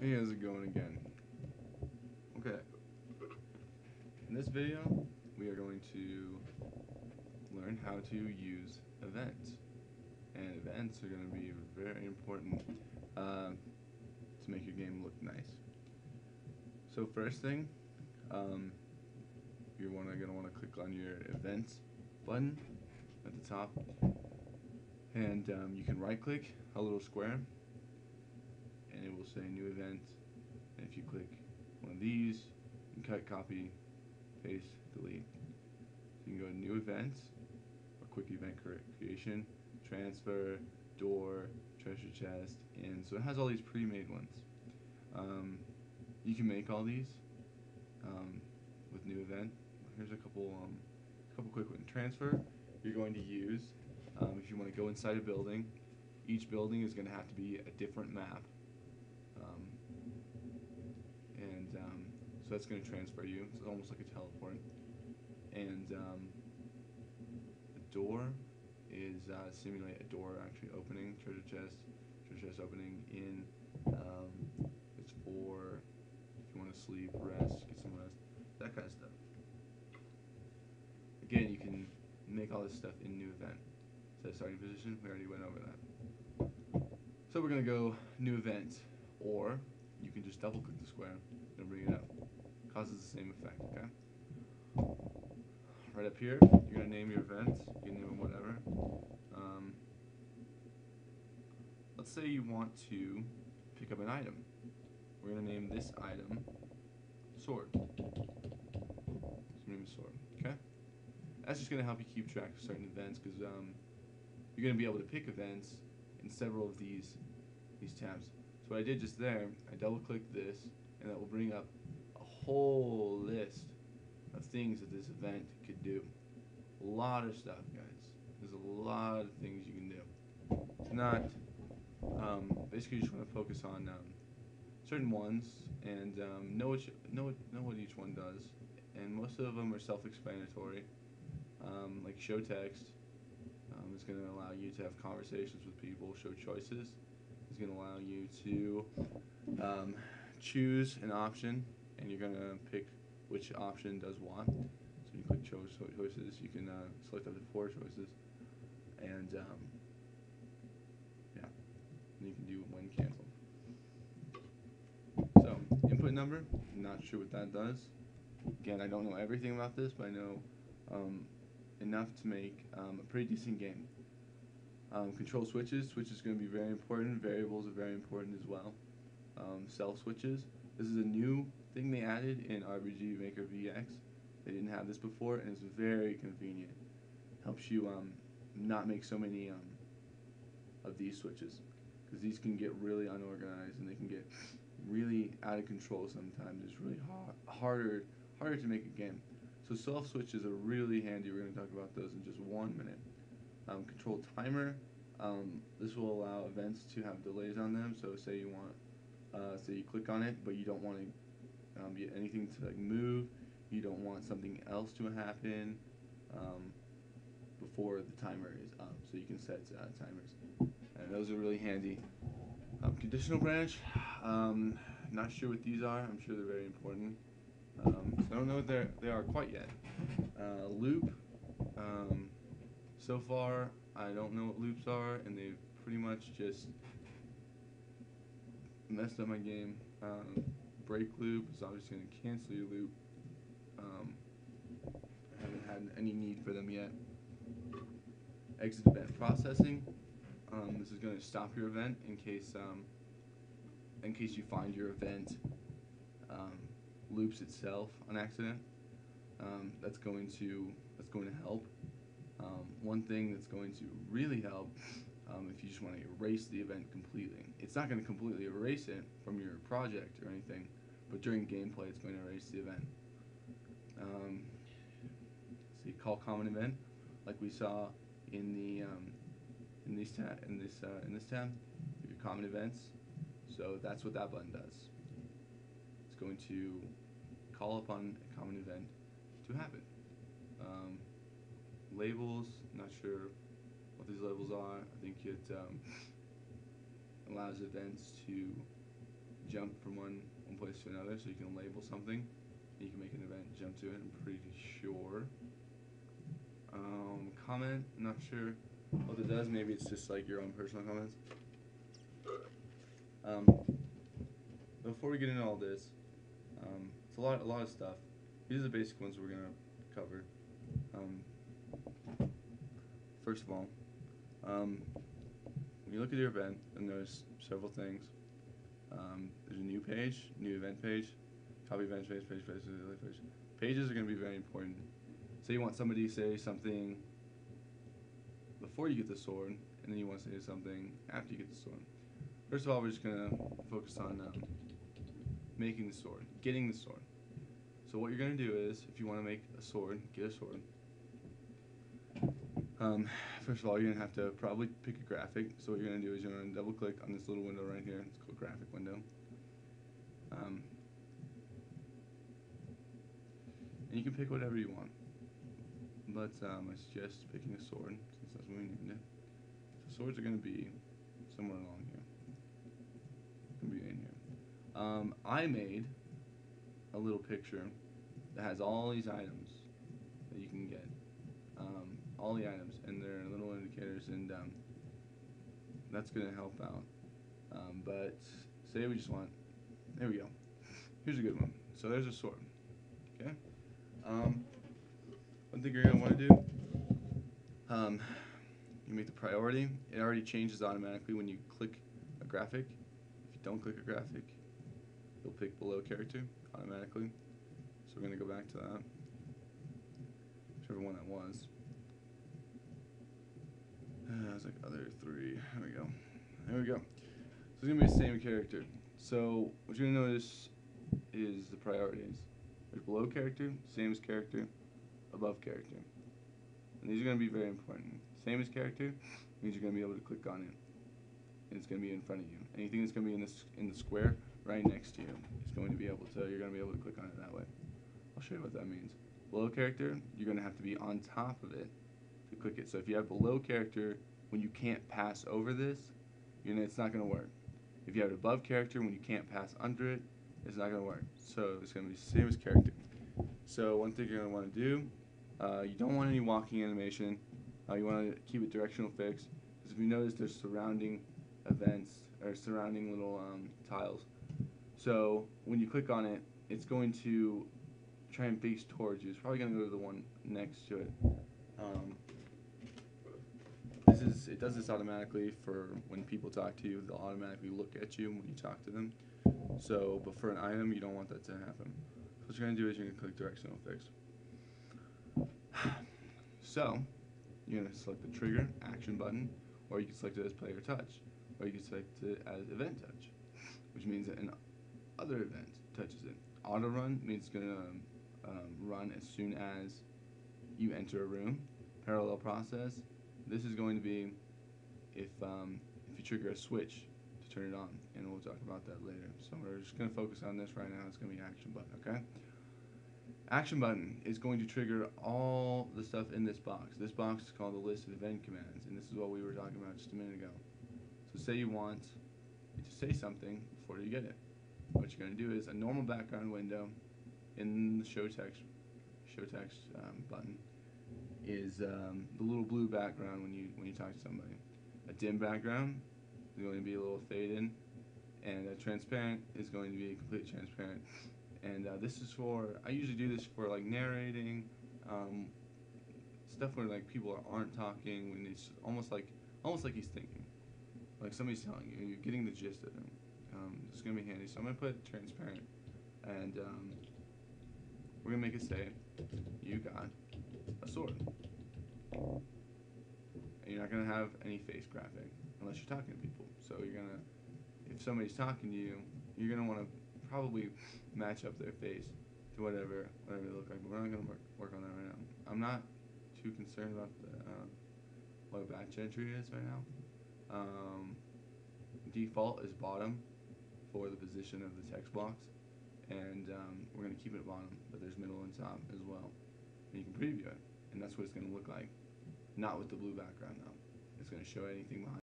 Hey, how's it going again? Okay, in this video, we are going to learn how to use events. And events are going to be very important to make your game look nice. So first thing, um, you're going to want to click on your events button at the top. And you can right click a little square and it will say new event. And if you click one of these, you can cut, copy, paste, delete. So you can go to new events, or quick event creation, transfer, door, treasure chest, and so it has all these pre-made ones. Um, you can make all these with new event. Here's a couple quick ones. Transfer, you're going to use if you want to go inside a building. Each building is going to have to be a different map, um, and so that's going to transfer you. It's almost like a teleport. And the door is simulate a door actually opening, treasure chest opening in. It's for if you want to sleep, rest, get some rest, that kind of stuff. Again, you can make all this stuff in new event. So starting position, we already went over that. So we're gonna go new event, or you can just double click the square and bring it up. Causes the same effect, okay? Right up here, you're gonna name your event. You can name it whatever. Um, let's say you want to pick up an item. We're gonna name this item sword. So name it sword, okay? That's just gonna help you keep track of certain events because you're gonna be able to pick events in several of these tabs. So what I did just there, I double clicked this, and that will bring up a whole list of things that this event could do. A lot of stuff, guys. There's a lot of things you can do. It's not basically you just want to focus on certain ones and know what each one does. And most of them are self-explanatory. Like show text is going to allow you to have conversations with people. Show choices is going to allow you to choose an option, and you're going to pick which option does what. So you click choices, you can select up to 4 choices, and yeah, and you can do when cancel. So input number, not sure what that does. Again, I don't know everything about this, but I know enough to make a pretty decent game. Control switches, switch is going to be very important. Variables are very important as well. Self switches. This is a new thing they added in RBG Maker VX. They didn't have this before, and it's very convenient. Helps you not make so many of these switches, because these can get really unorganized and they can get really out of control sometimes. It's really harder to make a game. So self switches are really handy. We're going to talk about those in just 1 minute. Control timer. This will allow events to have delays on them. So say you want, say you click on it, but you don't want to get anything to like move. You don't want something else to happen before the timer is up. So you can set timers, and those are really handy. Conditional branch. Not sure what these are. I'm sure they're very important. So I don't know what they are quite yet. Loop. So far, I don't know what loops are, and they've pretty much just messed up my game. Break loop is obviously going to cancel your loop. I haven't had any need for them yet. Exit event processing. This is going to stop your event in case you find your event loops itself on accident. That's going to help. One thing that's going to really help if you just want to erase the event completely. It's not going to completely erase it from your project or anything, but during gameplay, it's going to erase the event. See, call common event, like we saw in the in this tab, your common events. So that's what that button does. It's going to call upon a common event to happen. Labels, not sure what these labels are. I think it allows events to jump from one place to another, so you can label something, and you can make an event jump to it. I'm pretty sure. Comment, not sure what it does. Maybe it's just like your own personal comments. Before we get into all this, it's a lot of stuff. These are the basic ones we're gonna cover. First of all, when you look at your event, and there's several things. There's a new page, new event page, copy event page. Pages are going to be very important. Say you want somebody to say something before you get the sword, and then you want to say something after you get the sword. First of all, we're just going to focus on making the sword, getting the sword. So what you're going to do is, if you want to make a sword, get a sword. First of all, you're going to have to probably pick a graphic. So what you're going to do is you're going to double click on this little window right here. It's called graphic window. And you can pick whatever you want. But I suggest picking a sword, since that's what we named it. So swords are going to be somewhere along here. Going to be in here. I made a little picture that has all these items that you can get. All the items, and they're little indicators, and that's going to help out. But say we just want, there we go. Here's a good one. So there's a sword. Okay. One thing you're going to want to do, you make the priority. It already changes automatically when you click a graphic. If you don't click a graphic, it'll pick below character automatically. So we're going to go back to that. Whichever one that was. It's like other three. There we go. There we go. So it's going to be the same character. So what you're going to notice is the priorities. There's below character, same as character, above character. And these are going to be very important. Same as character means you're going to be able to click on it. And it's going to be in front of you. Anything that's going to be in the square right next to you is going to be able to, you're going to be able to click on it that way. I'll show you what that means. Below character, you're going to have to be on top of it to click it. So if you have below character, when you can't pass over this, it's not going to work. If you have it above character, when you can't pass under it, it's not going to work. So it's going to be the same as character. So one thing you're going to want to do, you don't want any walking animation. You want to keep it directional fixed. Because if you notice, there's surrounding events, or surrounding little tiles. So when you click on it, it's going to try and face towards you. It's probably going to go to the one next to it. It does this automatically for when people talk to you. They'll automatically look at you when you talk to them. So, but for an item, you don't want that to happen. So what you're going to do is you're going to click directional fix. So, you're going to select the trigger action button, or you can select it as player touch, or you can select it as event touch, which means that an other event touches it. Auto run means it's going to run as soon as you enter a room. Parallel process, this is going to be if you trigger a switch to turn it on, and we'll talk about that later. So we're just going to focus on this right now. It's going to be action button, okay? Action button is going to trigger all the stuff in this box. This box is called the list of event commands, and this is what we were talking about just a minute ago. So say you want it to say something before you get it. What you're going to do is a normal background window in the show text button is the little blue background when you talk to somebody. A dim background is going to be a little faded, and a transparent is going to be completely transparent. And this is for, I usually do this for like narrating, stuff where like people aren't talking, when it's almost like he's thinking, like somebody's telling you, you're getting the gist of it. It's gonna be handy. So I'm gonna put transparent, and we're gonna make it say, you got a sword. And you're not gonna have any face graphic unless you're talking to people. So you're gonna, if somebody's talking to you, you're gonna want to probably match up their face to whatever they look like. But we're not gonna work on that right now. I'm not too concerned about what batch entry is right now. Default is bottom for the position of the text box, and we're gonna keep it bottom, but there's middle and top as well. And you can preview it, and that's what it's gonna look like. Not with the blue background though. It's gonna show anything behind.